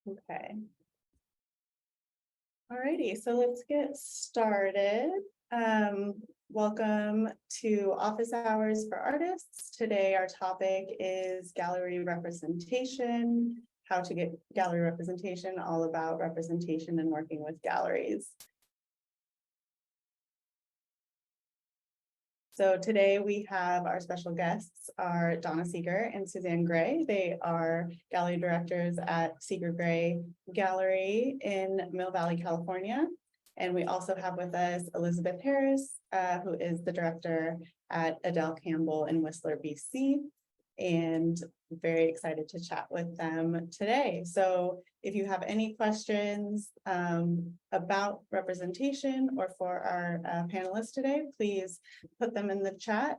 Okay. Alrighty, so let's get started. Welcome to Office Hours for Artists. Today, our topic is gallery representation, how to get gallery representation, all about representation and working with galleries. So today we have our special guests are Donna Seeger and Suzanne Gray. They are gallery directors at Seeger Gray Gallery in Mill Valley, California. And we also have with us Elizabeth Harris, who is the director at Adele Campbell in Whistler, BC. And very excited to chat with them today. So if you have any questions about representation or for our panelists today, please put them in the chat.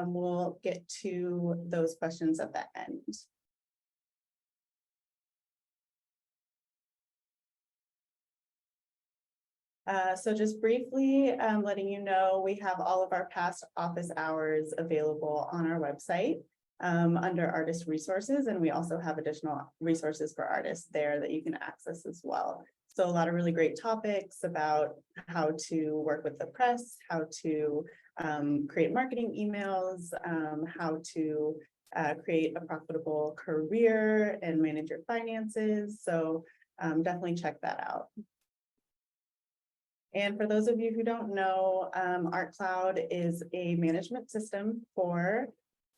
We'll get to those questions at the end. So just briefly letting you know, we have all of our past office hours available on our website under artist resources, and we also have additional resources for artists there that you can access as well. So a lot of really great topics about how to work with the press, how to create marketing emails, how to create a profitable career and manage your finances. So definitely check that out. And for those of you who don't know, ArtCloud is a management system for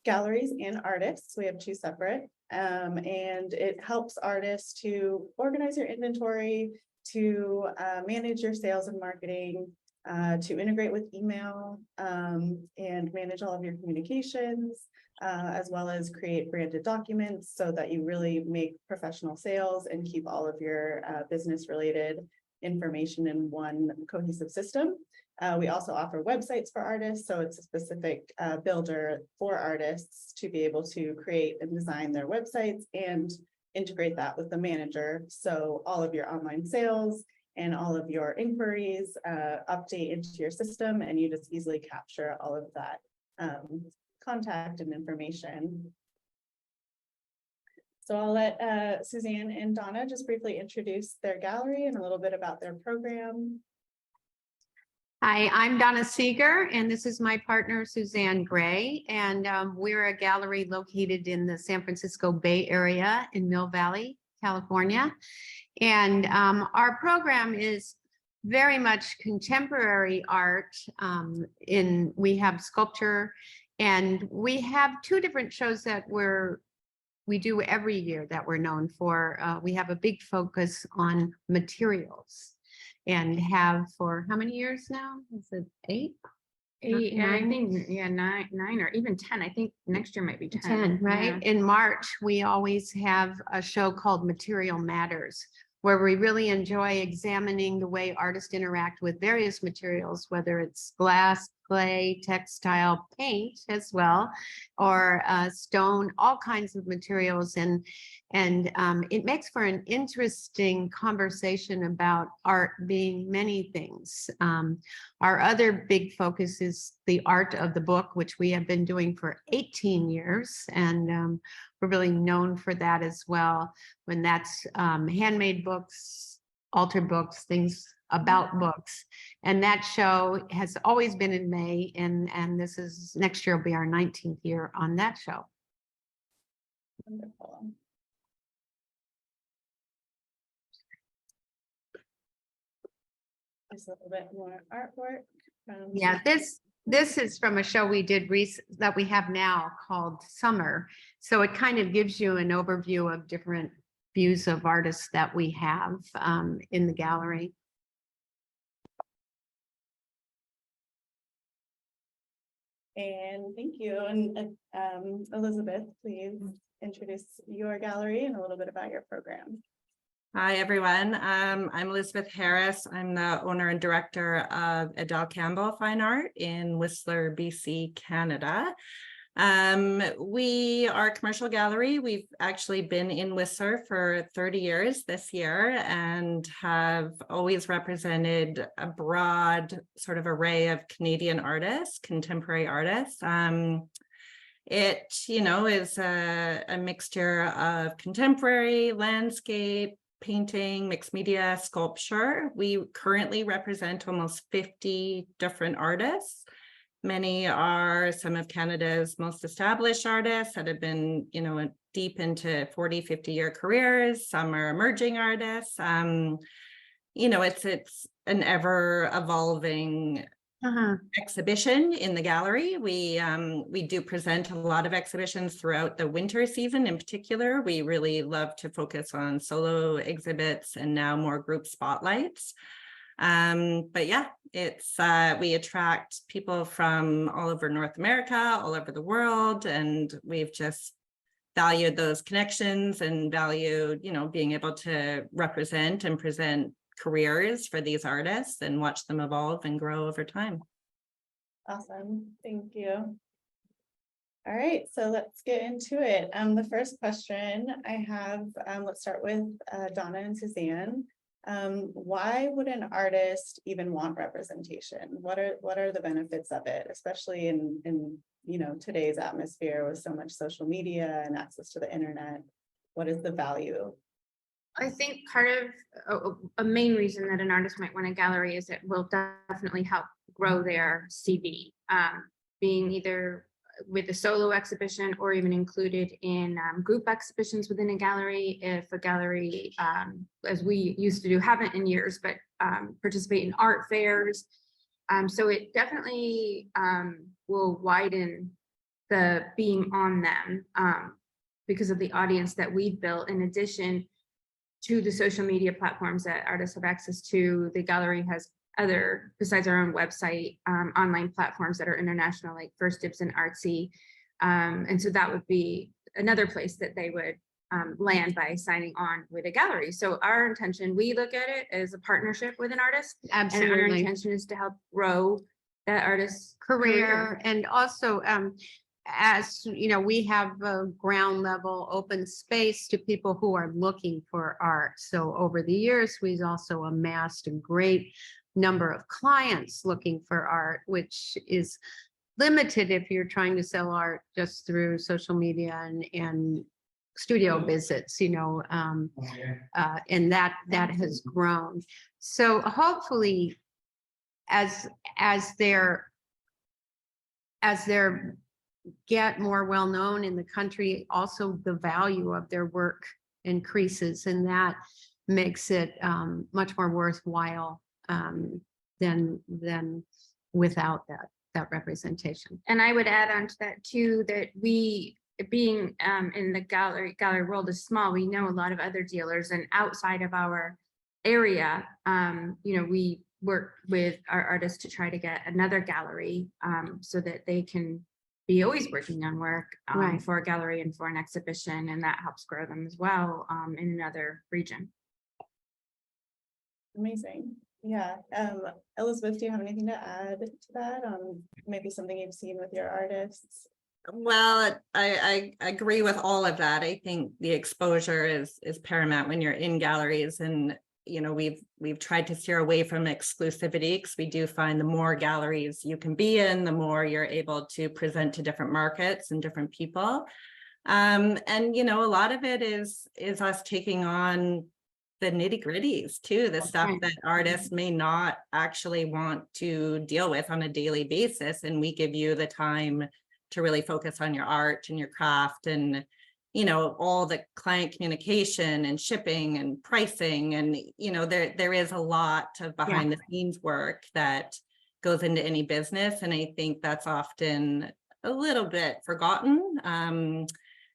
galleries and artists. We have two separate, and it helps artists to organize your inventory, to manage your sales and marketing, to integrate with email, and manage all of your communications, as well as create branded documents so that you really make professional sales and keep all of your business related information in one cohesive system. We also offer websites for artists, so it's a specific builder for artists to be able to create and design their websites and integrate that with the manager. So all of your online sales and all of your inquiries update into your system, and you just easily capture all of that contact and information. So I'll let Suzanne and Donna just briefly introduce their gallery and a little bit about their program. Hi, I'm Donna Seeger, and this is my partner, Suzanne Gray, and we're a gallery located in the San Francisco Bay Area in Mill Valley, California. And our program is very much contemporary art. We have sculpture, and we have two different shows that we do every year that we're known for. We have a big focus on materials and have for how many years now? Is it 8? 8, and I think, yeah, 9 or even 10. I think next year might be 10. Right? Yeah. In March, we always have a show called Material Matters, where we really enjoy examining the way artists interact with various materials, whether it's glass, clay, textile, paint as well, or stone, all kinds of materials. And it makes for an interesting conversation about art being many things. Our other big focus is the art of the book, which we have been doing for 18 years. And we're really known for that as well. When that's handmade books, altered books, things about books. And that show has always been in May, and next year will be our 19th year on that show. Wonderful. Just a little bit more artwork. Yeah, this is from a show we did that we have now called Summer. So it kind of gives you an overview of different views of artists that we have in the gallery. And thank you. And Elizabeth, please introduce your gallery and a little bit about your program. Hi, everyone. I'm Elizabeth Harris. I'm the owner and director of Adele Campbell Fine Art in Whistler, BC, Canada. We are a commercial gallery. We've actually been in Whistler for 30 years this year and have always represented a broad sort of array of Canadian artists, contemporary artists. It, is a mixture of contemporary, landscape, painting, mixed media, sculpture. We currently represent almost 50 different artists. Many are some of Canada's most established artists that have been, deep into 40, 50-year careers. Some are emerging artists. It's an ever evolving exhibition in the gallery. We do present a lot of exhibitions throughout the winter season. In particular, we really love to focus on solo exhibits and now more group spotlights. But yeah, we attract people from all over North America, all over the world, and we've just valued those connections and valued, being able to represent and present careers for these artists and watch them evolve and grow over time. Awesome, thank you. All right, so let's get into it. The first question I have, let's start with Donna and Suzanne. Why would an artist even want representation? What are the benefits of it, especially in today's atmosphere with so much social media and access to the internet? What is the value? I think part of a main reason that an artist might want a gallery is it will definitely help grow their CV, being either with a solo exhibition or even included in group exhibitions within a gallery. If a gallery, as we used to do, haven't in years, but participate in art fairs. So it definitely will widen the being on them because of the audience that we've built. In addition to the social media platforms that artists have access to, the gallery has other, besides our own website, online platforms that are international, like First Dibs and Artsy. And so that would be another place that they would land by signing on with a gallery. So our intention, we look at it as a partnership with an artist. And our Absolutely. intention is to help grow that artist's Career. And also, as you know, we have a ground level open space to people who are looking for art. So over the years, we've also amassed a great number of clients looking for art, which is limited if you're trying to sell art just through social media and studio visits, and that has grown. So hopefully, as they're get more well-known in the country, also the value of their work increases, and that makes it much more worthwhile than without that representation. And I would add on to that too, that we, being in the gallery world is small, we know a lot of other dealers, and outside of our area, we work with our artists to try to get another gallery so that they can be always working on work Right. for a gallery and for an exhibition, and that helps grow them as well in another region. Amazing. Yeah. Elizabeth, do you have anything to add to that? Maybe something you've seen with your artists? Well, I agree with all of that. I think the exposure is paramount when you're in galleries, and we've tried to steer away from exclusivity, because we do find the more galleries you can be in, the more you're able to present to different markets and different people. And a lot of it is us taking on the nitty-gritties too, the stuff Right. that artists may not actually want to deal with on a daily basis, and we give you the time to really focus on your art and your craft and all the client communication and shipping and pricing, and there is a lot of behind the scenes work that goes into any business, and I think that's often a little bit forgotten. And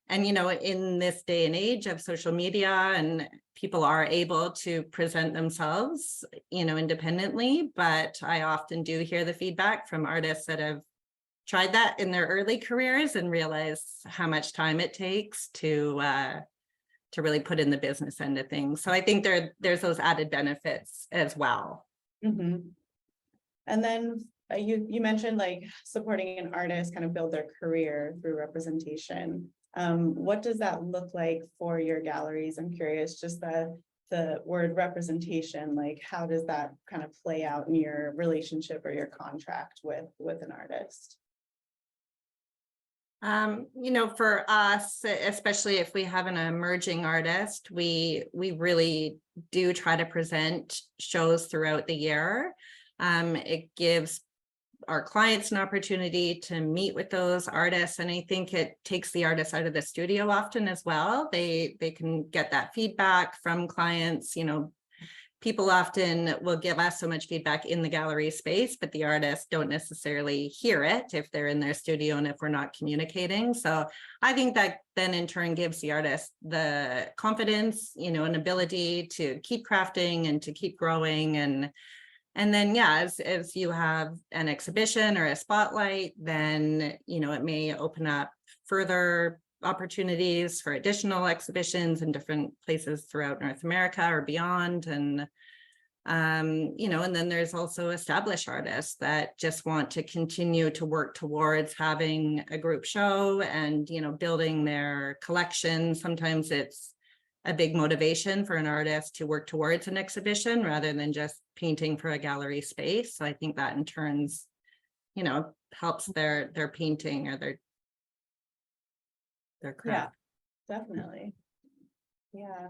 in this day and age of social media, and people are able to present themselves independently, but I often do hear the feedback from artists that have tried that in their early careers and realize how much time it takes to really put in the business end of things. So I think there's those added benefits as well. Mm-hmm. And then you mentioned like supporting an artist kind of build their career through representation. What does that look like for your galleries? I'm curious, just the word representation, like how does that kind of play out in your relationship or your contract with an artist? For us, especially if we have an emerging artist, we really do try to present shows throughout the year. It gives our clients an opportunity to meet with those artists, and I think it takes the artists out of the studio often as well. They can get that feedback from clients. People often will give us so much feedback in the gallery space, but the artists don't necessarily hear it if they're in their studio and if we're not communicating. So I think that then in turn gives the artist the confidence, an ability to keep crafting and to keep growing. And then, yeah, as you have an exhibition or a spotlight, then, it may open up further opportunities for additional exhibitions in different places throughout North America or beyond. And, and then there's also established artists that just want to continue to work towards having a group show and, building their collection. Sometimes it's a big motivation for an artist to work towards an exhibition rather than just painting for a gallery space. So I think that in turns, helps their painting or their Yeah, craft. definitely. Yeah,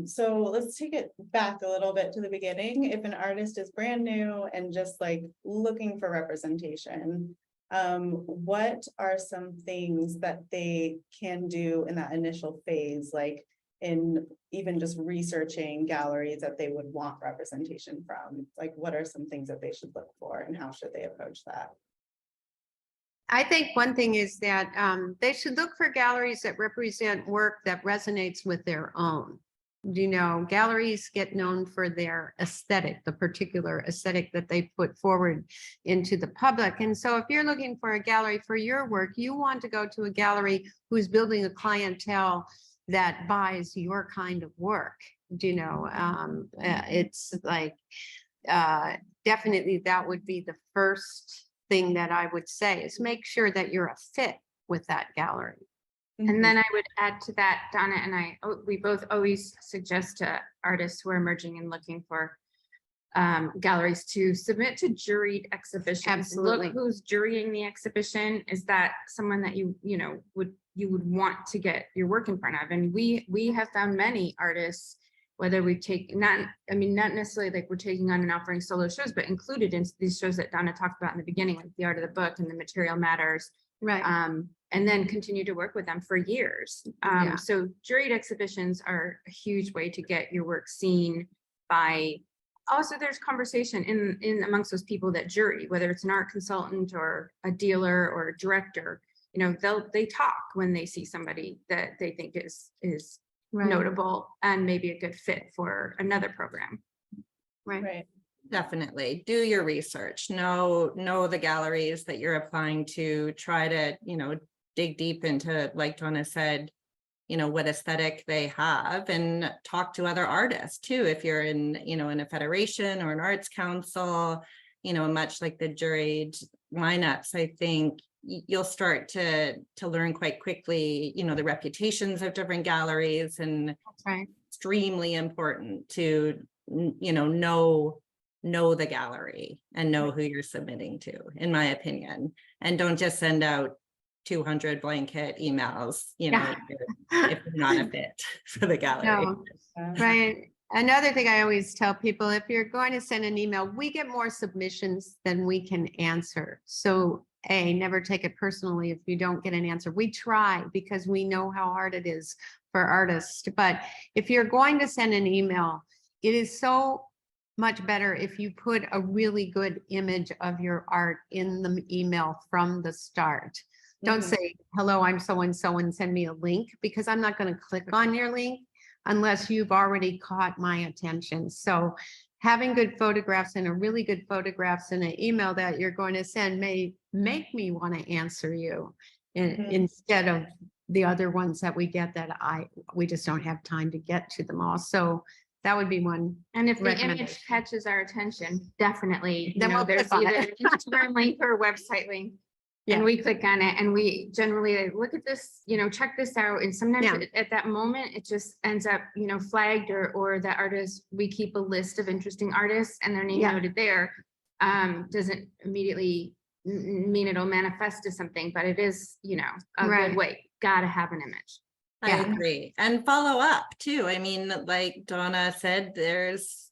so let's take it back a little bit to the beginning. If an artist is brand new and just like looking for representation, what are some things that they can do in that initial phase, like in even just researching galleries that they would want representation from? Like, what are some things that they should look for and how should they approach that? I think one thing is that they should look for galleries that represent work that resonates with their own. Galleries get known for their aesthetic, the particular aesthetic that they put forward into the public. And so if you're looking for a gallery for your work, you want to go to a gallery who's building a clientele that buys your kind of work. It's like, definitely that would be the first thing that I would say is make sure that you're a fit with that gallery. And then I would add to that, Donna and we both always suggest to artists who are emerging and looking for galleries to submit to juried exhibitions. Absolutely. Look who's jurying the exhibition. Is that someone that you would want to get your work in front of? And we have found many artists, whether we take not necessarily like we're taking on and offering solo shows, but included in these shows that Donna talked about in the beginning, like The Art of the Book and The Material Matters. Right. And then continue to work with them for years. Yeah. So juried exhibitions are a huge way to get your work seen by. Also, there's conversation in amongst those people that jury, whether it's an art consultant or a dealer or a director. They talk when they see somebody that they think is Right. notable and maybe a good fit for another program. Right. Definitely do your research. Know the galleries that you're applying to. Try to, dig deep into, like Donna said, what aesthetic they have, and talk to other artists too. If you're in a federation or an arts council, much like the juried lineups, I think you'll start to learn quite quickly, the reputations of different galleries, and That's right. extremely important to, know the gallery and know who you're submitting to, in my opinion. And don't just send out 200 blanket emails, Yeah. if you're not a fit for the gallery. No. Right. Another thing I always tell people, if you're going to send an email, we get more submissions than we can answer. So never take it personally if you don't get an answer. We try because we know how hard it is for artists. But if you're going to send an email, it is so much better if you put a really good image of your art in the email from the start. Don't say, hello, I'm so-and-so and send me a link, because I'm not going to click on your link unless you've already caught my attention. So having good photographs and a really good photographs in an email that you're going to send may make me want to answer you instead of the other ones that we get that we just don't have time to get to them all. So that would be one. And if the image recommendation. catches our attention, definitely, Then we'll there's click on either it. an Instagram link or a website link. Yeah. And we click on it and we generally look at this, check this out. And sometimes Yeah. at that moment, it just ends up, flagged or the artist, we keep a list of interesting artists and their name Yeah. noted there. Doesn't immediately mean it'll manifest to something, but it is, you know, a Right. good way. Gotta have an image. I Yeah. agree. And follow up too. I mean, like Donna said, there's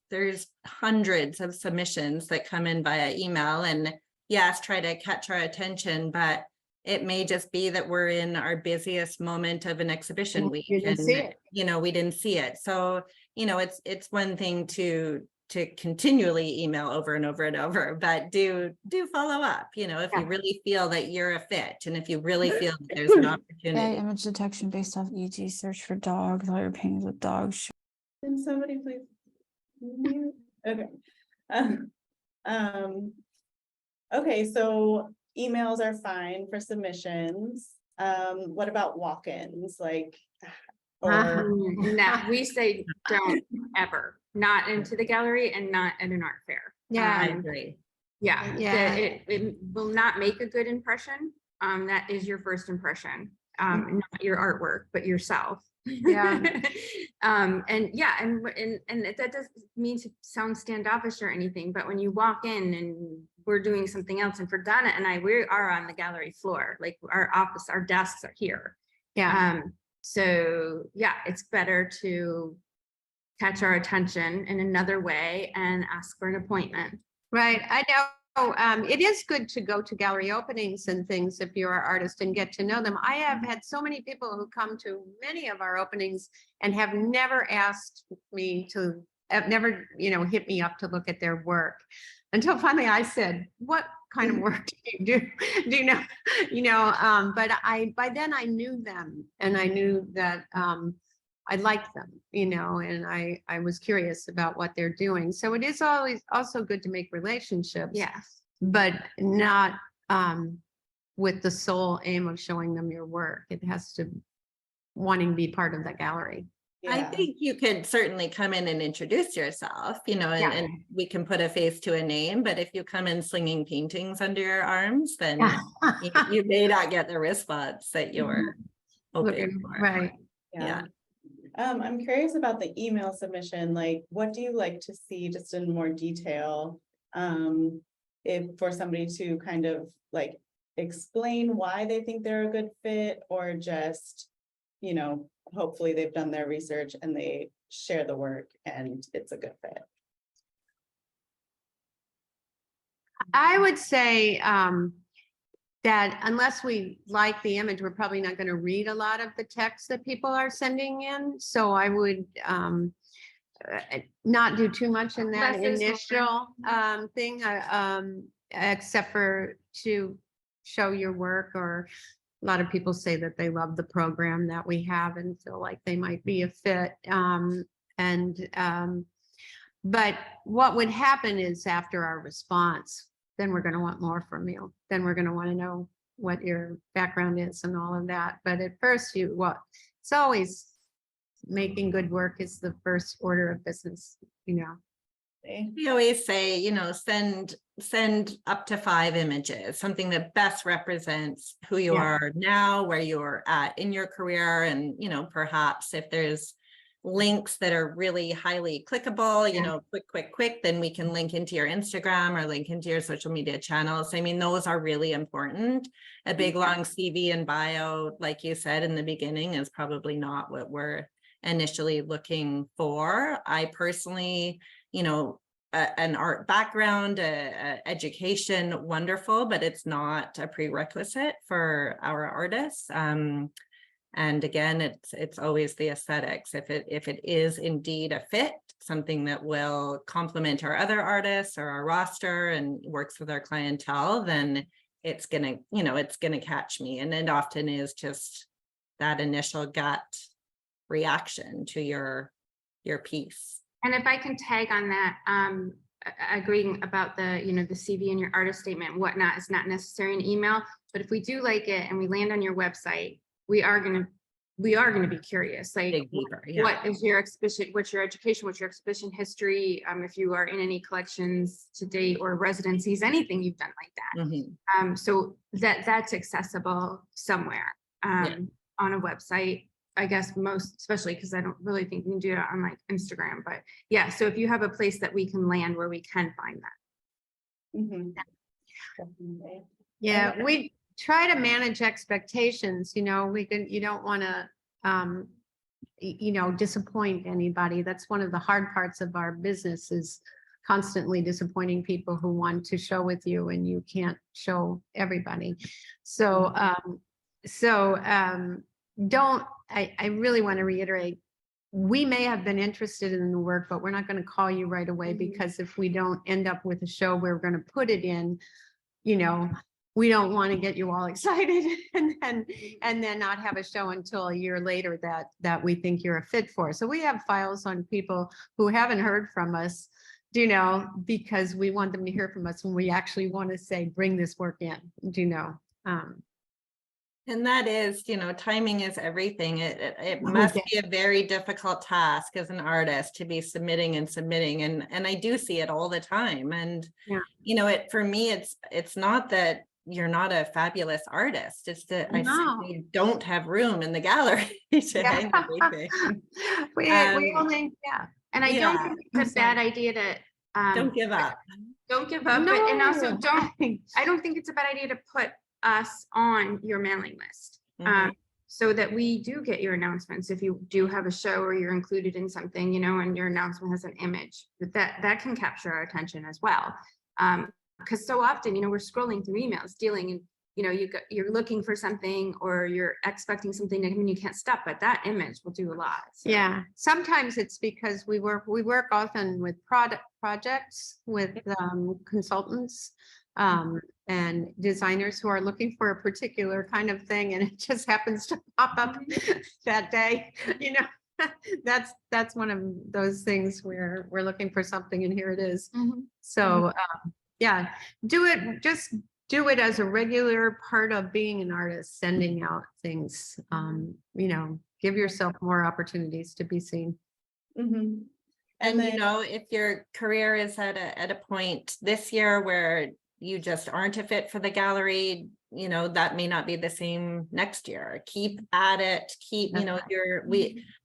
hundreds of submissions that come in via email, and yes, try to catch our attention, but it may just be that we're in our busiest moment of an exhibition And week you didn't see it. you know, we didn't see it. So, you know, it's one thing to continually email over and over and over, but do follow up, you know, if you Yeah. really feel that you're a fit, and if you really feel that there's an AI opportunity. image detection based off EG search for dogs. All your paintings with dogs. Can somebody please? mute? Okay. Okay, so emails are fine for submissions. What about walk-ins, like? Uh-huh. Or, No, we say don't ever, not into the gallery and not at an art fair. Yeah. I agree. Yeah, Yeah. it will not make a good impression. That is your first impression, not your artwork, but yourself. Yeah. And yeah, and that doesn't mean to sound standoffish or anything, but when you walk in and we're doing something else, and for Donna and I, we are on the gallery floor, like our office, our desks are here. Yeah. So yeah, it's better to catch our attention in another way and ask for an appointment. Right, I know, it is good to go to gallery openings and things if you're an artist and get to know them. I have had so many people who come to many of our openings and have never asked me to, have never, you know, hit me up to look at their work. Until finally I said, what kind of work do you do? Do you know, but by then I knew them, and I knew that, I liked them, you know, and I was curious about what they're doing. So it is always also good to make relationships. Yes. But not with the sole aim of showing them your work. It has to wanting to be part of the gallery. I yeah, think you could certainly come in and introduce yourself, you know, Yeah. and we can put a face to a name, but if you come in slinging paintings under your arms, then you may not get the response that you're hoping for. Right. yeah. I'm curious about the email submission, like, what do you like to see just in more detail? If for somebody to kind of like explain why they think they're a good fit, or just, you know, hopefully they've done their research and they share the work and it's a good fit. I would say that unless we like the image, we're probably not going to read a lot of the text that people are sending in. So I would not do too much in that Less is more. initial thing, except for to show your work. Or a lot of people say that they love the program that we have and feel like they might be a fit. But what would happen is after our response, then we're going to want more from you. Then we're going to want to know what your background is and all of that. But at first, it's always making good work is the first order of business, you know. We always say, you know, send up to 5 images, something that best represents who you Yeah. are now, where you're at in your career. And, you know, perhaps if there's links that are really highly clickable, you know, quick, then we can link into your Instagram or link into your social media channels. I mean, those are really important. A big long CV and bio, like you said in the beginning, is probably not what we're initially looking for. I personally, you know, an art background, education, wonderful, but it's not a prerequisite for our artists. And again, it's always the aesthetics. If it is indeed a fit, something that will complement our other artists or our roster and works with our clientele, then it's gonna catch me. And it often is just that initial gut reaction to your piece. And if I can tag on that, agreeing about the, you know, the CV and your artist statement, and whatnot is not necessary in email, but if we do like it and we land on your website, we are gonna be curious, like, Dig deeper, yeah. what is your exhibition, what's your education, what's your exhibition history, if you are in any collections to date or residencies, anything you've done like that. Mhm. So that's accessible somewhere on a website. I guess especially because I don't really think we can do it on like Instagram, but yeah. So if you have a place that we can land where we can find that. Mhm. Definitely. Yeah, we try to manage expectations, you don't want to, disappoint anybody. That's one of the hard parts of our business is constantly disappointing people who want to show with you and you can't show everybody. So, I really want to reiterate, we may have been interested in the work, but we're not going to call you right away because if we don't end up with a show, we're going to put it in, we don't want to get you all excited and then not have a show until a year later that we think you're a fit for. So we have files on people who haven't heard from us, because we want them to hear from us when we actually want to say, bring this work in, And that is, timing is everything. It must be a very difficult task as an artist to be submitting. And I do see it all the time. And, for me, it's not that you're not a fabulous artist. It's that I simply don't have room in the gallery to hang everything. we only, And I don't think it's a bad idea to don't give up. Don't give up, but and also I don't think it's a bad idea to put us on your mailing list. So that we do get your announcements if you do have a show or you're included in something, and your announcement has an image, but that can capture our attention as well. Because so often, we're scrolling through emails, dealing and you're looking for something or you're expecting something to come and you can't stop, but that image will do a lot. So. Yeah, sometimes it's because we work often with projects with consultants and designers who are looking for a particular kind of thing, and it just happens to pop up that day. That's one of those things where we're looking for something and here it is. So just do it as a regular part of being an artist, sending out things, give yourself more opportunities to be seen. And And then, if your career is at a point this year where you just aren't a fit for the gallery, that may not be the same next year. Keep at it. Keep,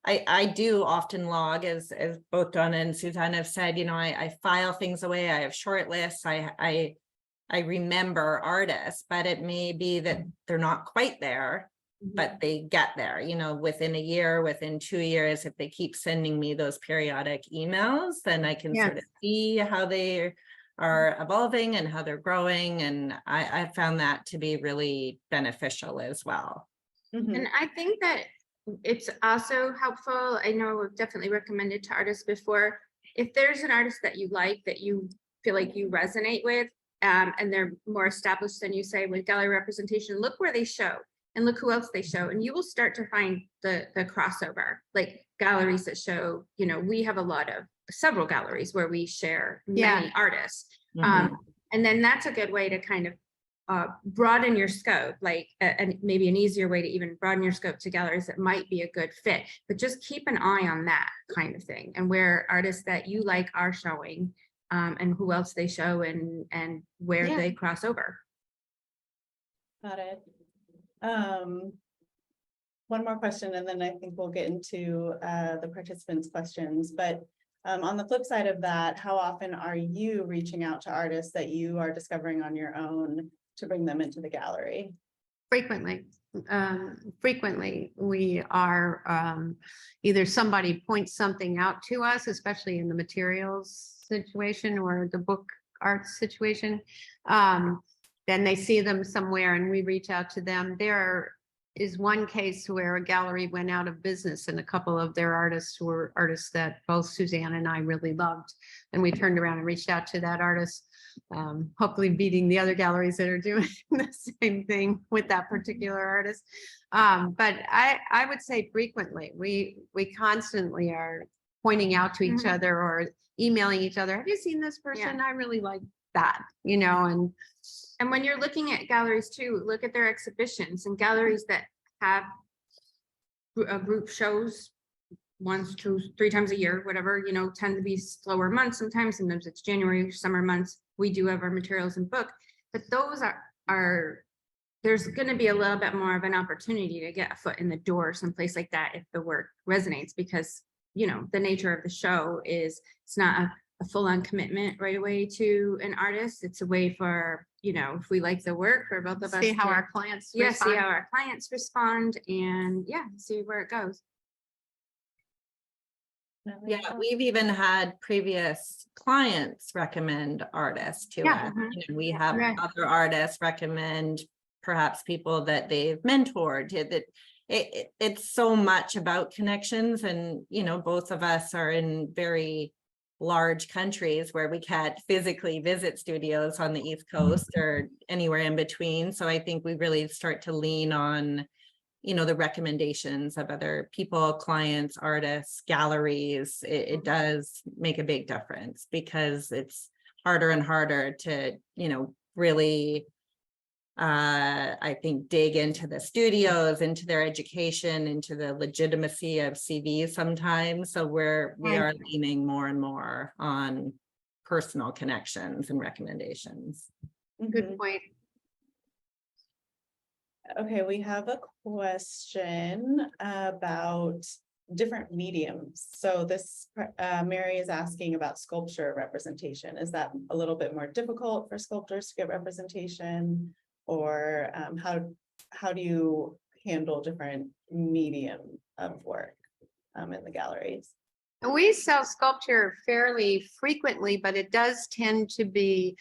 I do often log, as both Donna and Suzanne have said, I file things away. I have short lists. I remember artists, but it may be that they're not quite there, but they get there, within a year, within 2 years. If they keep sending me those periodic emails, then I can sort of see how they are evolving and how they're growing. And I found that to be really beneficial as well. And I think that it's also helpful. I know I've definitely recommended to artists before, if there's an artist that you like, that you feel like you resonate with, and they're more established than you, say with gallery representation, look where they show and look who else they show. And you will start to find the crossover, like galleries that show, we have several galleries where we share many artists. And then that's a good way to kind of broaden your scope, and maybe an easier way to even broaden your scope to galleries that might be a good fit, but just keep an eye on that kind of thing and where artists that you like are showing, and who else they show and where they cross over. got it. One more question, and then I think we'll get into the participants' questions. But on the flip side of that, how often are you reaching out to artists that you are discovering on your own to bring them into the gallery? Frequently. We are either somebody points something out to us, especially in the materials situation or the book art situation. Then they see them somewhere and we reach out to them. There is one case where a gallery went out of business and a couple of their artists were artists that both Suzanne and I really loved. And we turned around and reached out to that artist, hopefully beating the other galleries that are doing the same thing with that particular artist. But I would say frequently, we constantly are pointing out to each other or emailing each other. Have you seen this person? I really like that, And when you're looking at galleries too, look at their exhibitions, and galleries that have group shows once, 2, 3 times a year, whatever, tend to be slower months. Sometimes it's January, summer months. We do have our materials and book, but those are there's going to be a little bit more of an opportunity to get a foot in the door someplace like that if the work resonates, because the nature of the show is it's not a full-on commitment right away to an artist. It's a way for, if we like the work for both of us. See how to- our clients Yeah, see respond. how our clients respond and see where it goes. Yeah, we've even had previous clients recommend artists to Yeah. us. Mhm. We have Right. other artists recommend perhaps people that they've mentored. It's so much about connections, and both of us are in very large countries where we can't physically visit studios on the East Coast or anywhere in between. So I think we really start to lean on the recommendations of other people, clients, artists, galleries. It does make a big difference, because it's harder and harder to, really, I think, dig into the studios, into their education, into the legitimacy of CVs sometimes. So we are leaning more and more on personal connections and recommendations. Good point. Okay, we have a question about different mediums. So this, Mary is asking about sculpture representation. Is that a little bit more difficult for sculptors to get representation? Or how do you handle different medium of work in the galleries? We sell sculpture fairly frequently, but it does tend to be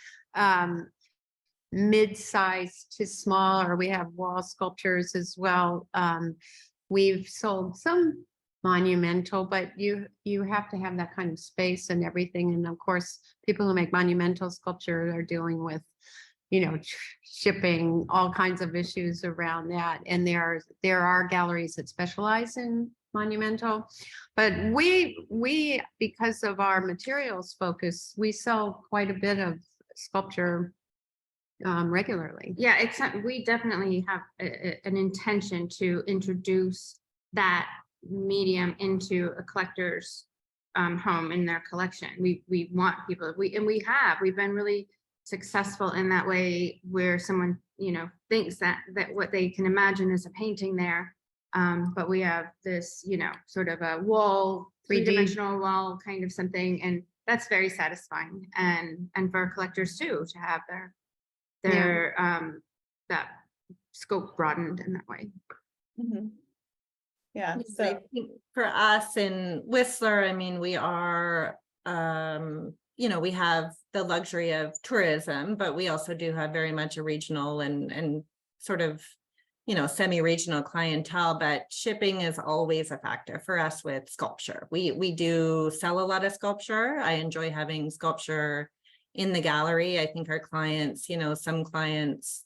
mid-size to smaller. We have wall sculptures as well. We've sold some monumental, but you have to have that kind of space and everything. And of course, people who make monumental sculpture are dealing with, shipping, all kinds of issues around that. And there are galleries that specialize in monumental, but we because of our materials focus, we sell quite a bit of sculpture regularly. Yeah, we definitely have an intention to introduce that medium into a collector's home in their collection. We want people, we've been really successful in that way, where someone, thinks that what they can imagine is a painting there. But we have this, sort of a wall, 3D. three-dimensional wall kind of something. And that's very satisfying. And for collectors too, to have their that scope broadened in that way. Mhm. Yeah, I so, think for us in Whistler, I mean, we are, we have the luxury of tourism, but we also do have very much a regional and sort of, semi-regional clientele. But shipping is always a factor for us with sculpture. We do sell a lot of sculpture. I enjoy having sculpture in the gallery. I think our clients, some clients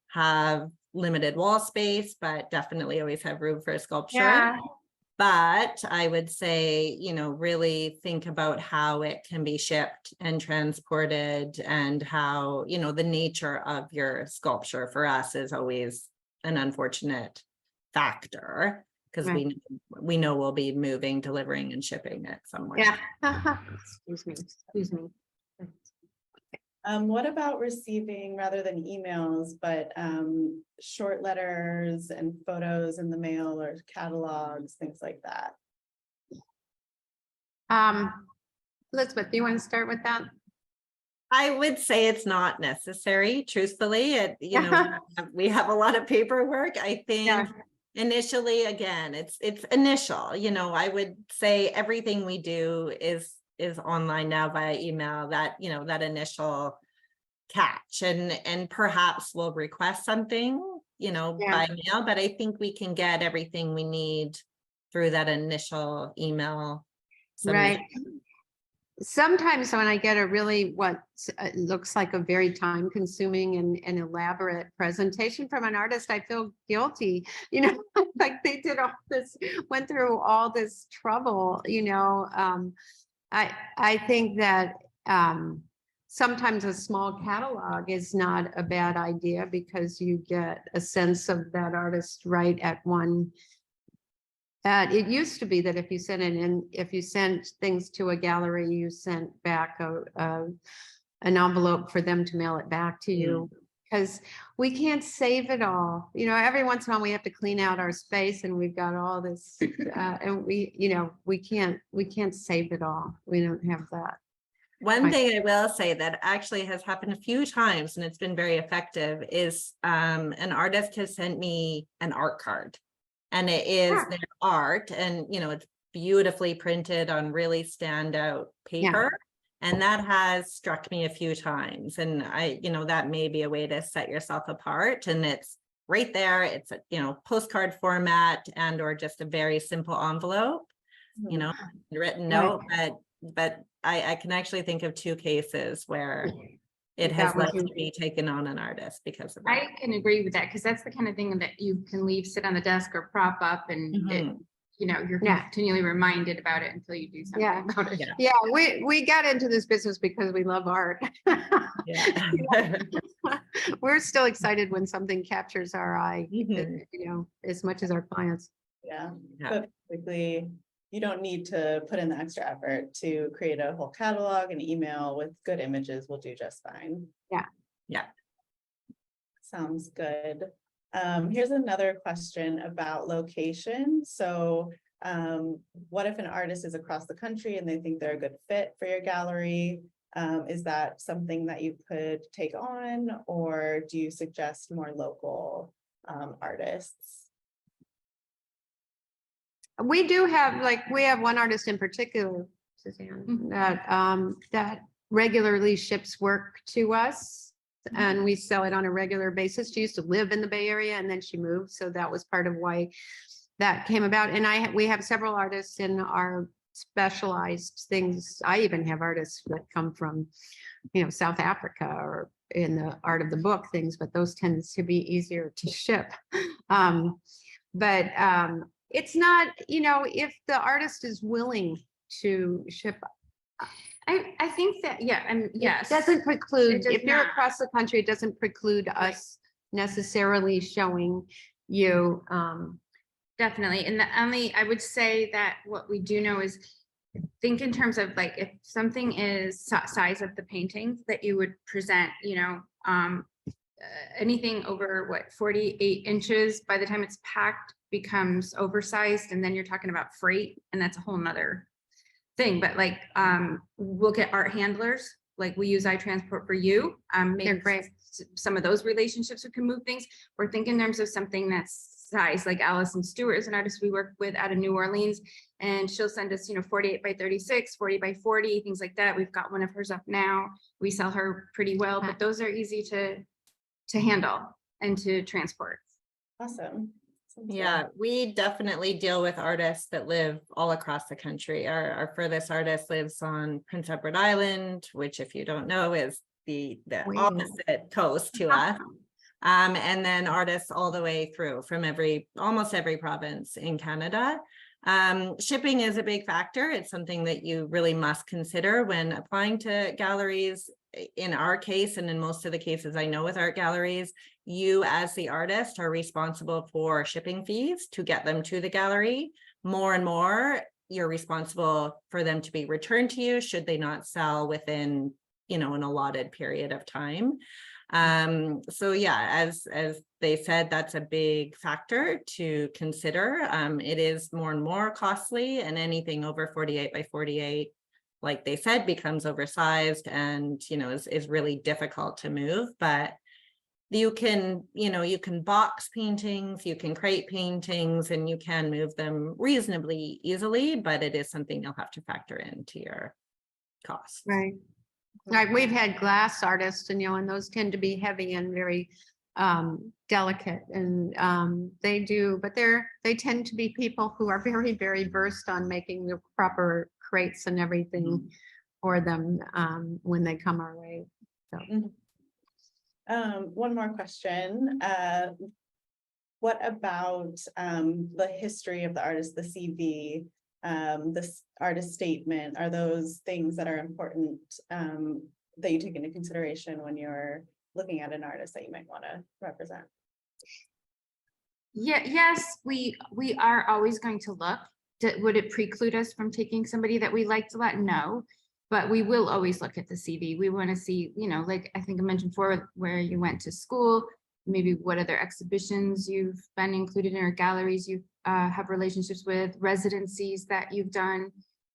have limited wall space, but definitely always have room for sculpture. Yeah. But I would say, really think about how it can be shipped and transported, and how, the nature of your sculpture for us is always an unfortunate factor, because Right. we know we'll be moving, delivering, and shipping it somewhere. Yeah. Excuse me. what about receiving, rather than emails, but short letters and photos in the mail, or catalogs, things like that? Elizabeth, do you want to start with that? I would say it's not necessary, truthfully. We have a lot of paperwork. I think Yeah. initially, again, it's initial. I would say everything we do is online now via email. That that initial catch, and perhaps we'll request something, by mail. But I think we can get everything we need through that initial email submission. Right. Sometimes when I get a really what looks like a very time consuming and elaborate presentation from an artist, I feel guilty, like they did all this, went through all this trouble, I think that sometimes a small catalog is not a bad idea, because you get a sense of that artist right at one. It used to be that if you sent things to a gallery, you sent back an envelope for them to mail it back to you, because we can't save it all. Every once in a while we have to clean out our space, and we've got all this, and we can't save it all. We don't have that. One Right. thing I will say that actually has happened a few times and it's been very effective is an artist has sent me an art card. And it is Yeah. their art and, you know, it's beautifully printed on really standout paper. And that has struck me a few times. And that may be a way to set yourself apart. And it's right there. It's a, postcard format and or just a very simple envelope, written note, but I can actually think of 2 cases where it has That was led to be taken on an artist because of that. I can agree with that, because that's the kind of thing that you can leave sit on the desk or prop up and it, Mhm. you're Yeah. continually reminded about it until you do Yeah. something about it. Yeah. Yeah, we got into this business because we love art. Yeah. We're still excited when something captures our eye, Mhm. as much as our clients. Yeah, Yeah. but basically, you don't need to put in the extra effort to create a whole catalog and email with good images will do just fine. Yeah. Sounds good. Here's another question about location. So, what if an artist is across the country and they think they're a good fit for your gallery? Is that something that you could take on, or do you suggest more local artists? We do have, we have one artist in particular, Suzanne, Mhm. that regularly ships work to us. Mhm. And we sell it on a regular basis. She used to live in the Bay Area and then she moved. So that was part of why that came about. And we have several artists in our specialized things. I even have artists that come from, South Africa or in the art of the book things, but those tend to be easier to ship. But it's not, if the artist is willing to ship. I think that, yeah, and yes. It doesn't preclude, It does if you're not. across the country, it doesn't preclude us necessarily showing you. Definitely. And I would say that what we do know is think in terms of like, if something is size of the painting that you would present, anything over 48 inches, by the time it's packed becomes oversized. And then you're talking about freight, and that's a whole nother thing. But we'll get art handlers, like we use iTransport for you. They're Maybe great. some of those relationships we can move things. We're thinking in terms of something that's size, like Allison Stewart is an artist we work with out of New Orleans, and she'll send us 48 by 36, 40 by 40, things like that. We've got one of hers up now. We sell her pretty well, but those are easy to handle and to transport. Awesome. Sounds Yeah, good. we definitely deal with artists that live all across the country. Our furthest artist lives on Prince Edward Island, which if you don't know is the Way opposite coast to us. And then artists all the way through from almost every province in Canada. Shipping is a big factor. It's something that you really must consider when applying to galleries. In our case, and in most of the cases I know with art galleries, you as the artist are responsible for shipping fees to get them to the gallery. More and more, you're responsible for them to be returned to you should they not sell within, an allotted period of time. So yeah, as they said, that's a big factor to consider. It is more and more costly, and anything over 48 by 48, like they said, becomes oversized and, is really difficult to move. But you can box paintings, you can crate paintings, and you can move them reasonably easily, but it is something you'll have to factor into your costs. Right. Like we've had glass artists and those tend to be heavy and very delicate and they tend to be people who are very, very versed on making the proper crates and everything for them when they come our way. So. One more question. What about the history of the artist, the CV, this artist statement? Are those things that are important that you take into consideration when you're looking at an artist that you might want to represent? Yeah, yes, we are always going to look. Would it preclude us from taking somebody that we liked a lot? No, but we will always look at the CV. We want to see, like I think I mentioned before, where you went to school, maybe what other exhibitions you've been included in, or galleries you have relationships with, residencies that you've done.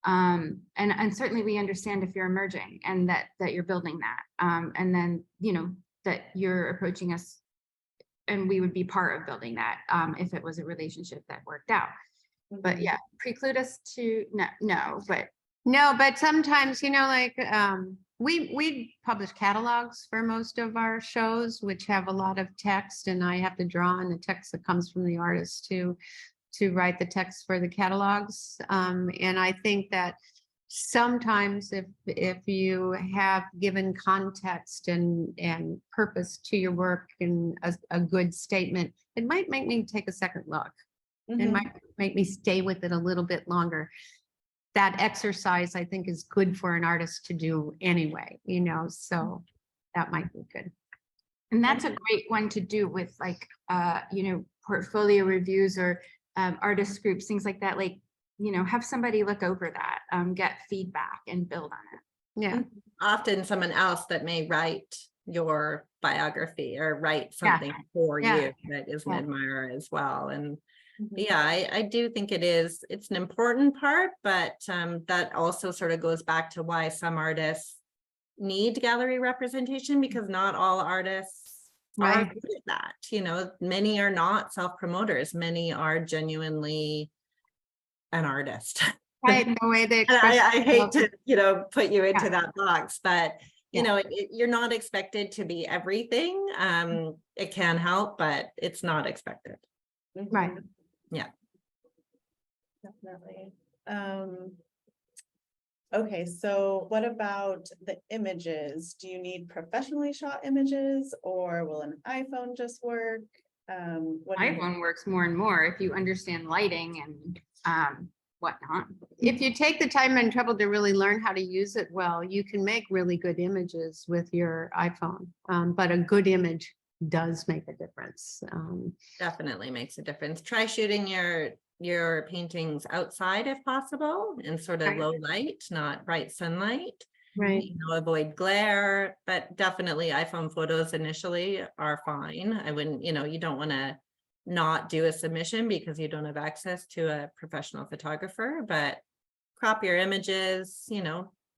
And certainly we understand if you're emerging and that you're building that. And then, that you're approaching us and we would be part of building that, if it was a relationship that worked out. But yeah, preclude us to, no, but No, but sometimes, like, we publish catalogs for most of our shows, which have a lot of text, and I have to draw on the text that comes from the artist to write the text for the catalogs. And I think that sometimes if you have given context and purpose to your work and a good statement, it might make me take a second look. It might make me stay with it a little bit longer. That exercise, I think, is good for an artist to do anyway, so that might be good. And that's a great one to do with like, portfolio reviews or artist groups, things like that. Like, have somebody look over that, get feedback and build on it. Yeah. Often someone else that may write your biography or write something for Yeah. you that is an Yeah. admirer as well. And Mhm. yeah, I do think it's an important part, but that also sort of goes back to why some artists need gallery representation, because not all artists are Right. good at that. Many are not self-promoters, many are genuinely an artist. Right, the way they And express I hate themselves. to, put you into Yeah. that box, but Yeah. you're not expected to be everything. It can help, but it's not expected. Right. Mhm. Yeah. Definitely. Okay, so what about the images? Do you need professionally shot images, or will an iPhone just work? What do you- iPhone works more and more if you understand lighting and whatnot. If you take the time and trouble to really learn how to use it well, you can make really good images with your iPhone. But a good image does make a difference. Definitely makes a difference. Try shooting your paintings outside if possible, in sort of Right. low light, not bright sunlight. Right. Avoid glare, but definitely iPhone photos initially are fine. I wouldn't, you don't want to not do a submission because you don't have access to a professional photographer, but crop your images,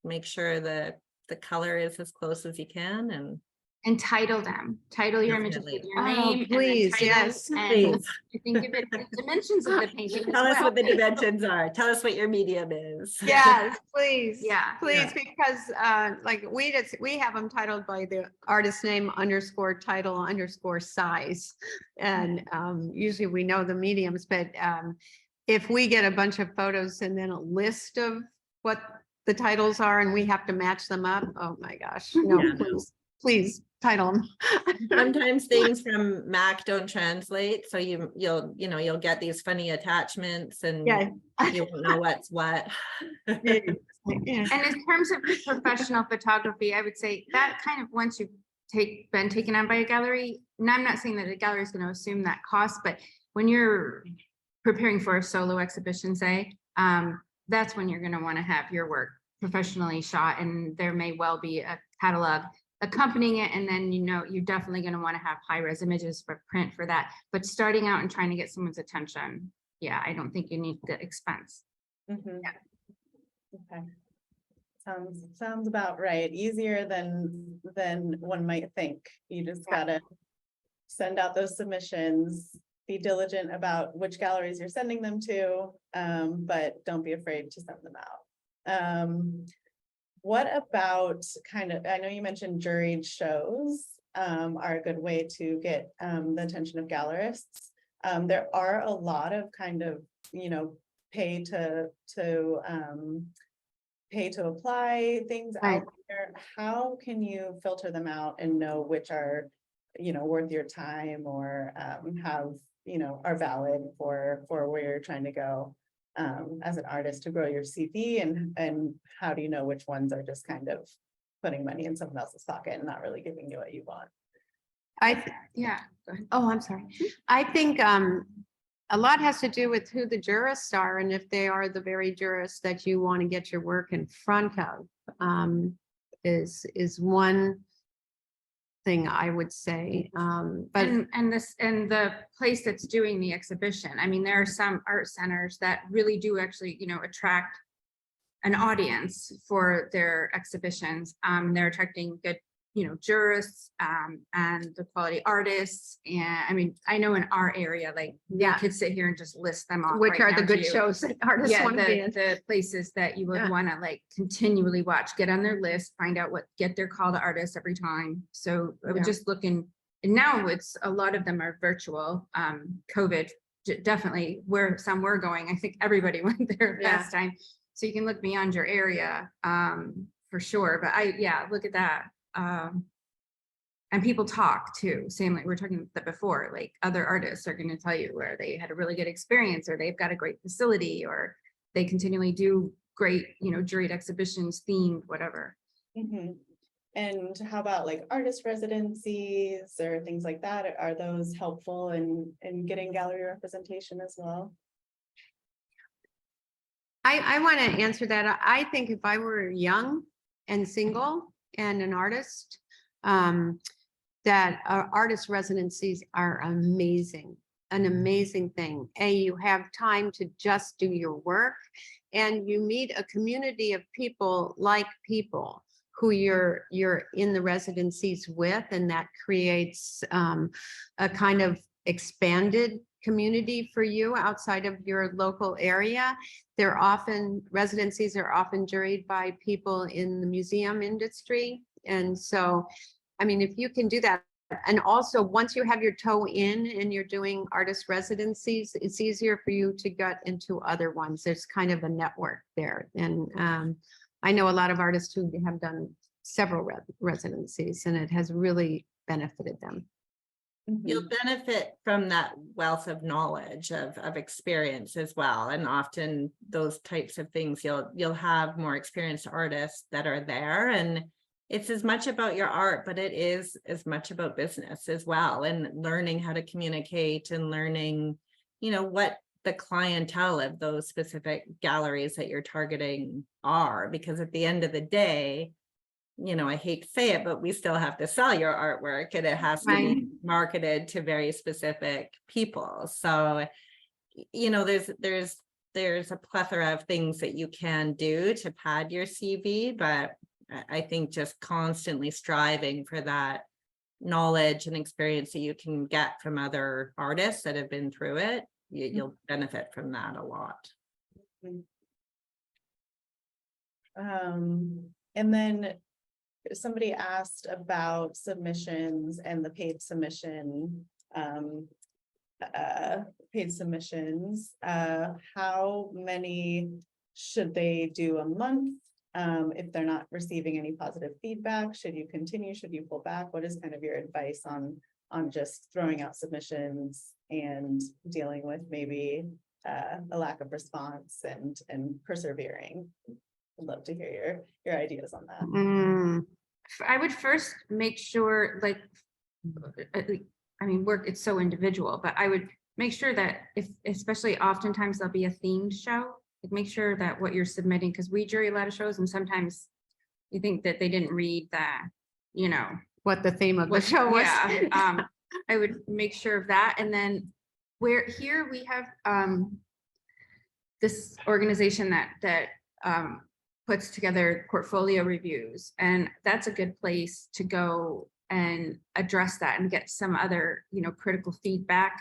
make sure the color is as close as you can, and title them, title your images with Definitely. your Oh, name. and then please, title, yes, And please. I think of it the dimensions of the painting as Tell us well. what the dimensions are. Tell us what your medium is. yes, please. Yeah. Please, because like we have them titled by the artist name _title _size. And usually we know the mediums, but if we get a bunch of photos and then a list of what the titles are and we have to match them up, oh my gosh, no, Yeah, no. please title them. Sometimes things from Mac don't translate, so you'll get these funny attachments and Yeah. you won't know what's what. Yeah. And in terms of professional photography, I would say that kind of once you've been taken on by a gallery, and I'm not saying that a gallery is going to assume that cost, but when you're preparing for a solo exhibition, say, that's when you're going to want to have your work professionally shot, and there may well be a catalog accompanying it, and then you're definitely going to want to have high-res images for print for that. But starting out and trying to get someone's attention, yeah, I don't think you need the expense. Mhm. Okay. Sounds about right. Easier than one might think. You just Yeah. gotta send out those submissions, be diligent about which galleries you're sending them to, but don't be afraid to send them out. What about I know you mentioned juried shows are a good way to get the attention of gallerists. There are a lot of pay to apply things Right. out there. How can you filter them out and know which are, worth your time or are valid for where you're trying to go as an artist to grow your CV, and how do you know which ones are just kind of putting money in someone else's pocket and not really giving you what you want? Yeah. Go ahead. Oh, I'm sorry. I think a lot has to do with who the jurists are and if they are the very jurists that you want to get your work in front of, is one thing I would say. But And the place that's doing the exhibition. I mean, there are some art centers that really do actually, attract an audience for their exhibitions. They're attracting good, jurists, and the quality artists. And I mean, I know in our area, like, Yeah. I could sit here and just list them off. Which right are now the to good you. shows that artists Yeah, want to be in. the places that you would Yeah. want to like continually watch, get on their list, find out get their call to artists every time. So I was Yeah. just looking, and now it's a lot of them are virtual. COVID definitely where some were going. I think everybody went there Yeah. last time. So you can look beyond your area, for sure. But look at that. And people talk too, same like we were talking about before, like other artists are going to tell you where they had a really good experience, or they've got a great facility, or they continually do great, juried exhibitions, themed, whatever. Mhm. And how about like artist residencies or things like that? Are those helpful in getting gallery representation as well? I want to answer that. I think if I were young and single and an artist, that artist residencies are amazing, an amazing thing. You have time to just do your work, and you meet a community of people like people who you're in the residencies with, and that creates a kind of expanded community for you outside of your local area. Residencies are often juried by people in the museum industry. And so, I mean, if you can do that, and also once you have your toe in and you're doing artist residencies, it's easier for you to get into other ones. There's kind of a network there. And I know a lot of artists who have done several residencies, and it has really benefited them. You'll benefit from that wealth of knowledge of experience as well. And often those types of things, you'll have more experienced artists that are there, and it's as much about your art, but it is as much about business as well, and learning how to communicate and learning, what the clientele of those specific galleries that you're targeting are, because at the end of the day, I hate to say it, but we still have to sell your artwork, and it has to be marketed to very specific people. So, there's a plethora of things that you can do to pad your CV, but I think just constantly striving for that knowledge and experience that you can get from other artists that have been through it, you'll benefit from that a lot. And then somebody asked about submissions and the paid submissions. How many should they do a month? If they're not receiving any positive feedback, should you continue? Should you pull back? What is kind of your advice on just throwing out submissions and dealing with maybe a lack of response and persevering? I'd love to hear your ideas on that. I would first make sure, like, I mean, it's so individual, but I would make sure that especially oftentimes there'll be a themed show, like make sure that what you're submitting, because we jury a lot of shows, and sometimes you think that they didn't read the, what the theme of the show was. Yeah, I would make sure of that. And then here we have this organization that puts together portfolio reviews, and that's a good place to go and address that and get some other, critical feedback,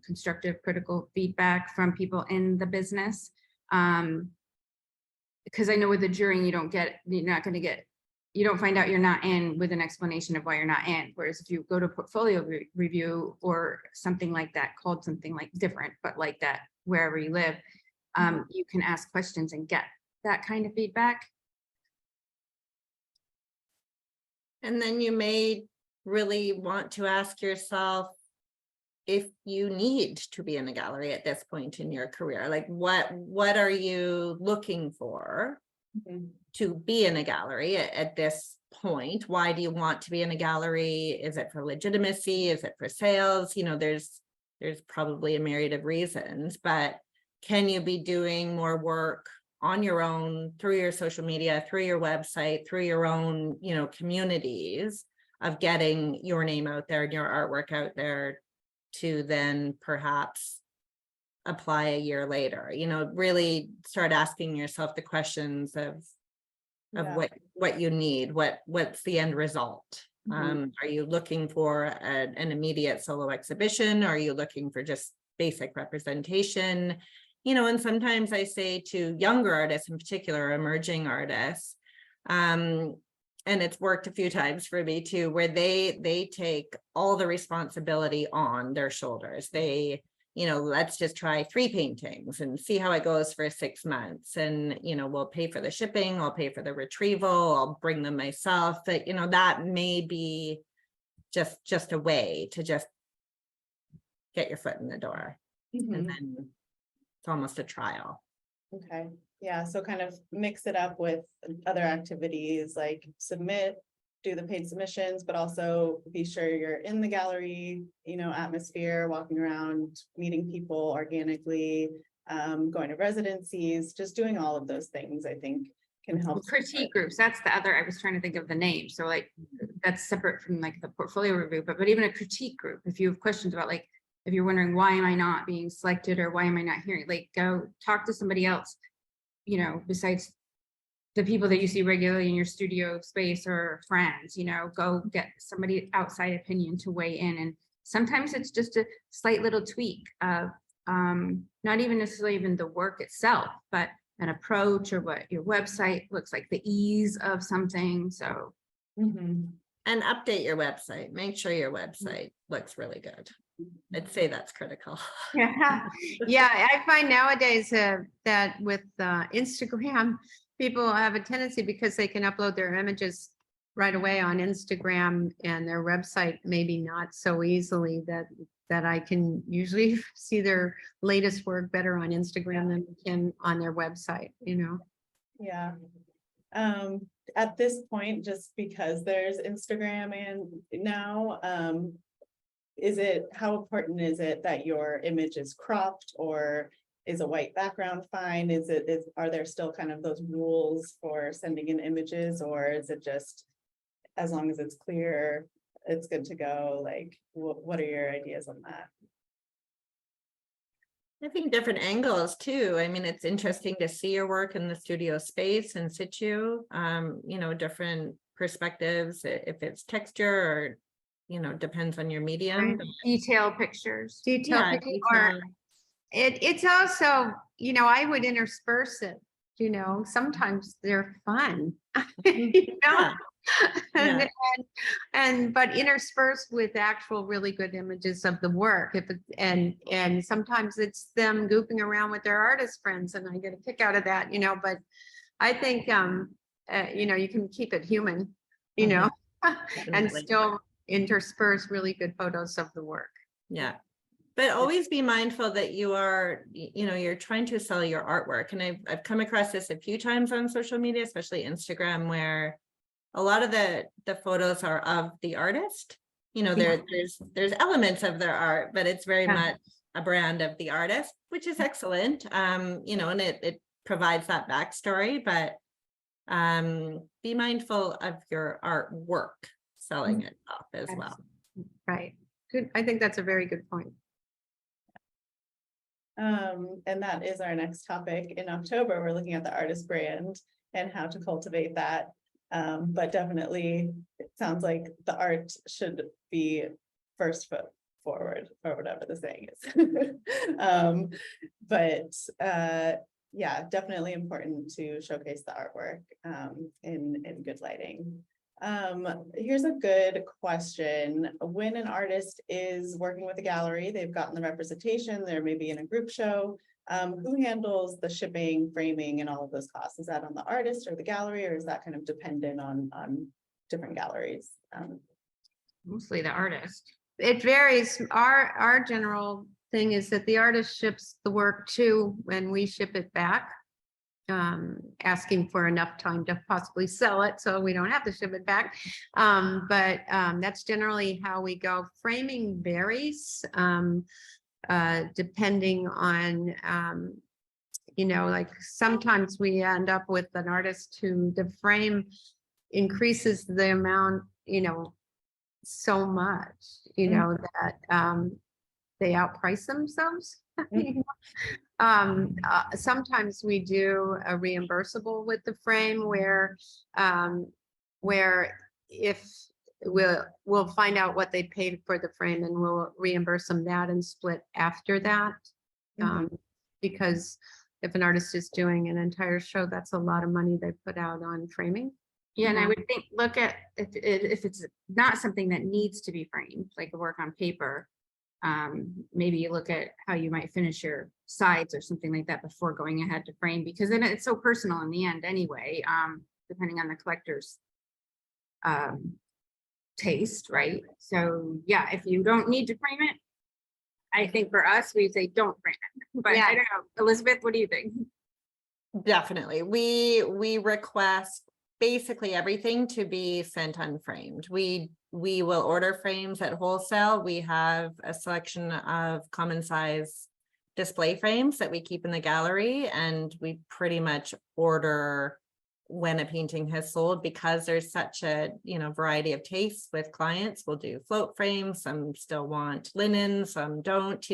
constructive critical feedback from people in the business. Because I know with the jury, you don't find out you're not in with an explanation of why you're not in. Whereas if you go to portfolio review or something like that, called something like different, but like that, wherever you live, you can ask questions and get that kind of feedback. And then you may really want to ask yourself if you need to be in a gallery at this point in your career. Like what are you looking for to be in a gallery at this point? Why do you want to be in a gallery? Is it for legitimacy? Is it for sales? There's probably a myriad of reasons, but can you be doing more work on your own, through your social media, through your website, through your own, communities, of getting your name out there and your artwork out there, to then perhaps apply a year later, really start asking yourself the questions of Yeah. what you need, what's the end result. Are you looking for an immediate solo exhibition? Are you looking for just basic representation? And sometimes I say to younger artists, in particular, emerging artists, and it's worked a few times for me too, where they take all the responsibility on their shoulders. Let's just try 3 paintings and see how it goes for 6 months. And, we'll pay for the shipping, I'll pay for the retrieval, I'll bring them myself. But, that may be just a way to just get your foot in the door. Mhm. And then it's almost a trial. Okay, yeah, so kind of mix it up with other activities like do the paid submissions, but also be sure you're in the gallery, atmosphere, walking around, meeting people organically, going to residencies, just doing all of those things, I think can help. Critique groups, that's the other, I was trying to think of the name. So like, that's separate from like the portfolio review, but even a critique group, if you have questions about like, if you're wondering, why am I not being selected or why am I not hearing, like go talk to somebody else, besides the people that you see regularly in your studio space or friends, go get somebody outside opinion to weigh in. And sometimes it's just a slight little tweak of not even necessarily even the work itself, but an approach or what your website looks like, the ease of something. So Mhm. And update your website. Make sure your website looks really good. I'd say that's critical. Yeah, yeah, I find nowadays that with Instagram, people have a tendency because they can upload their images right away on Instagram and their website, maybe not so easily that I can usually see their latest work better on Instagram than we can on their website, Yeah. At this point, just because there's Instagram and now, how important is it that your image is cropped, or is a white background fine? Are there still kind of those rules for sending in images, or is it just as long as it's clear, it's good to go? Like, what are your ideas on that? I think different angles too. I mean, it's interesting to see your work in the studio space in situ, different perspectives, if it's texture or, depends on your medium. Right. detail pictures. detail Yeah, picture, or it's also, I would intersperse it, sometimes they're fun. Yeah. Yeah. But interspersed with actual really good images of the work. And sometimes it's them goofing around with their artist friends, and I get a kick out of that, but I think you can keep it human, and Definitely. still intersperse really good photos of the work. Yeah. But always be mindful that you're trying to sell your artwork. And I've come across this a few times on social media, especially Instagram, where a lot of the photos are of the artist. There's elements of their art, but it's very much a brand of the artist, which is excellent. And it provides that backstory, but be mindful of your artwork selling itself as well. Right. Good. I think that's a very good point. And that is our next topic. In October, we're looking at the artist brand and how to cultivate that. But definitely, it sounds like the art should be first foot forward, or whatever the saying is. Yeah, definitely important to showcase the artwork in good lighting. Here's a good question. When an artist is working with a gallery, they've gotten the representation, they're maybe in a group show, who handles the shipping, framing, and all of those costs? Is that on the artist or the gallery, or is that kind of dependent on different galleries? Mostly the artist. It varies. Our general thing is that the artist ships the work too, when we ship it back, asking for enough time to possibly sell it so we don't have to ship it back. But that's generally how we go. Framing varies depending on, like sometimes we end up with an artist who the frame increases the amount, so much, that they outprice themselves. Sometimes we do a reimbursable with the frame where if we'll find out what they paid for the frame and we'll reimburse them that and split after that. Because if an artist is doing an entire show, that's a lot of money they put out on framing. Yeah, and I Yeah. would think, look at if it's not something that needs to be framed, like a work on paper. Maybe you look at how you might finish your sides or something like that before going ahead to frame, because then it's so personal in the end anyway, depending on the collector's taste, right? So yeah, if you don't need to frame it, I think for us, we say don't frame it. But Yeah. I don't know, Elizabeth, what do you think? Definitely. We request basically everything to be sent unframed. We will order frames at wholesale. We have a selection of common size display frames that we keep in the gallery, and we pretty much order when a painting has sold, because there's such a variety of tastes with clients. We'll do float frames, some still want linen, some don't.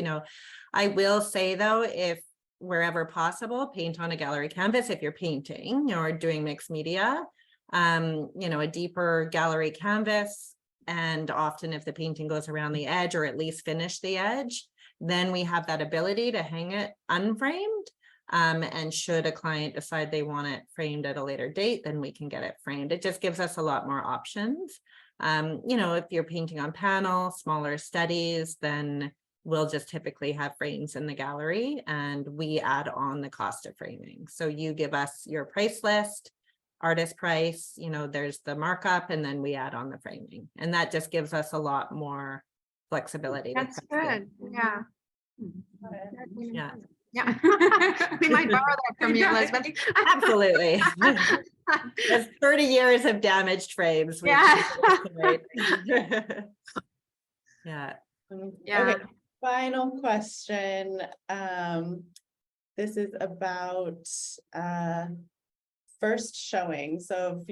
I will say though, if wherever possible, paint on a gallery canvas if you're painting or doing mixed media, a deeper gallery canvas. And often if the painting goes around the edge or at least finish the edge, then we have that ability to hang it unframed. And should a client decide they want it framed at a later date, then we can get it framed. It just gives us a lot more options. If you're painting on panel, smaller studies, then we'll just typically have frames in the gallery and we add on the cost of framing. So you give us your price list, artist price, there's the markup, and then we add on the framing. And that just gives us a lot more flexibility. to That's price it. good. Yeah. Yeah. Yeah. We might borrow that from you, Elizabeth. Absolutely. There's 30 years of damaged frames. we Yeah. Yeah. Yeah. Okay, final question. This is about first showing. So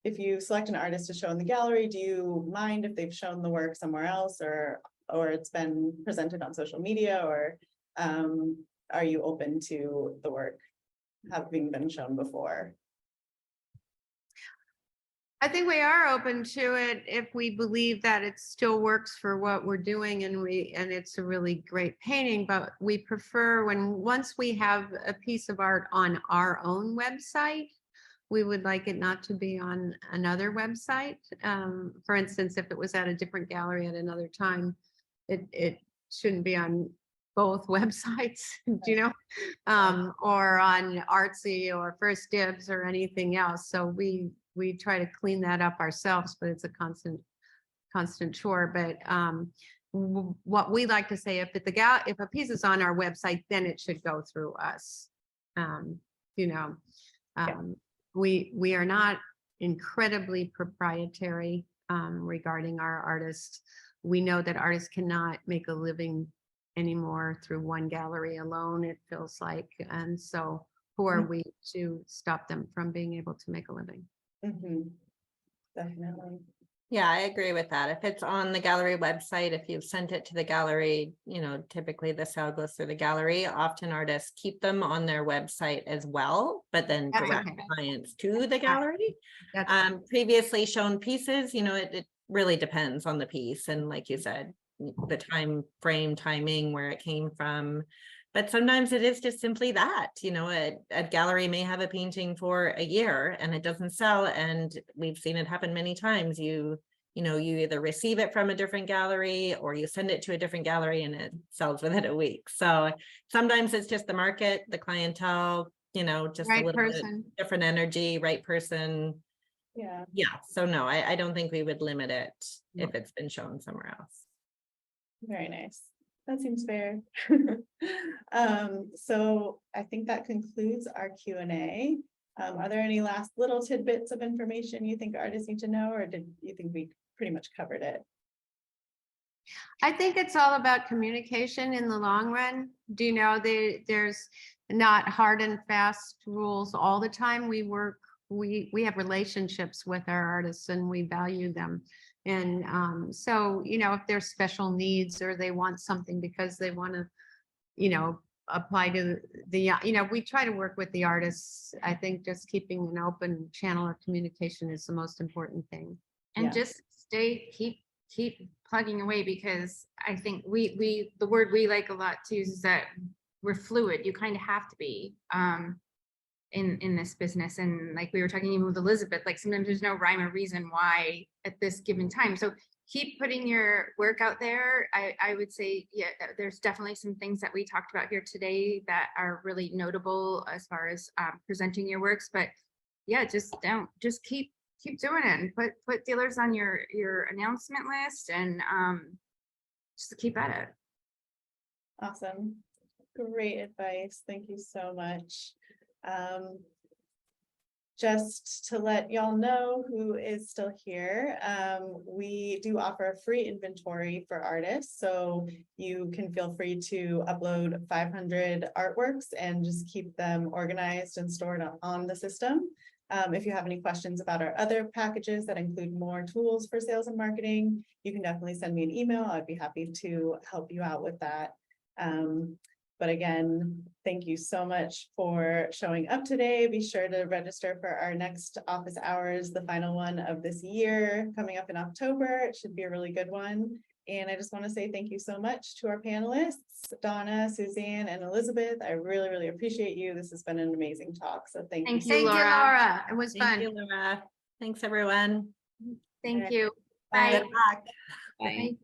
if you select an artist to show in the gallery, do you mind if they've shown the work somewhere else or it's been presented on social media, or are you open to the work having been shown before? I think we are open to it if we believe that it still works for what we're doing and it's a really great painting, but we prefer once we have a piece of art on our own website, we would like it not to be on another website. For instance, if it was at a different gallery at another time, it shouldn't be on both websites, or on Artsy or First Dibs or anything else. So we try to clean that up ourselves, but it's a constant chore. But what we like to say, if a piece is on our website, then it should go through us. We are not incredibly proprietary regarding our artists. We know that artists cannot make a living anymore through one gallery alone, it feels like. And so who are we to stop them from being able to make a living? Definitely. Yeah, I agree with that. If it's on the gallery website, if you've sent it to the gallery, typically the sale goes through the gallery. Often artists keep them on their website as well, but then That's direct okay. clients to the gallery. That's Previously shown pieces, it really depends on the piece. And like you said, the time frame, timing, where it came from. But sometimes it is just simply that, a gallery may have a painting for a year and it doesn't sell. And we've seen it happen many times. You either receive it from a different gallery or you send it to a different gallery and it sells within a week. So sometimes it's just the market, the clientele, just right a little person. bit different energy, right person. Yeah. Yeah. So no, I don't think we would limit it if it's been shown somewhere else. Very nice. That seems fair. So I think that concludes our Q&A. Are there any last little tidbits of information you think artists need to know, or did you think we pretty much covered it? I think it's all about communication in the long run. There's not hard and fast rules all the time. We have relationships with our artists and we value them. And so, if there's special needs or they want something because they want to, apply to the, we try to work with the artists. I think just keeping an open channel of communication is the most important thing. And Yeah. just keep plugging away, because I think the word we like a lot to use is that we're fluid. You kind of have to be in this business. And like we were talking even with Elizabeth, like sometimes there's no rhyme or reason why at this given time. So keep putting your work out there. I would say, yeah, there's definitely some things that we talked about here today that are really notable as far as presenting your works. But yeah, just keep doing it and put dealers on your announcement list, and just keep at it. Awesome. Great advice. Thank you so much. Just to let y'all know who is still here, we do offer a free inventory for artists. So you can feel free to upload 500 artworks and just keep them organized and stored on the system. If you have any questions about our other packages that include more tools for sales and marketing, you can definitely send me an email. I'd be happy to help you out with that. But again, thank you so much for showing up today. Be sure to register for our next office hours, the final one of this year, coming up in October. It should be a really good one. And I just want to say thank you so much to our panelists, Donna, Suzanne, and Elizabeth. I really, really appreciate you. This has been an amazing talk. So thank you. Thank you, Thank you, Laura. Laura. It was Thank fun. you, Laura. Thanks, everyone. Thank you. Bye. Bye. Good luck. Bye.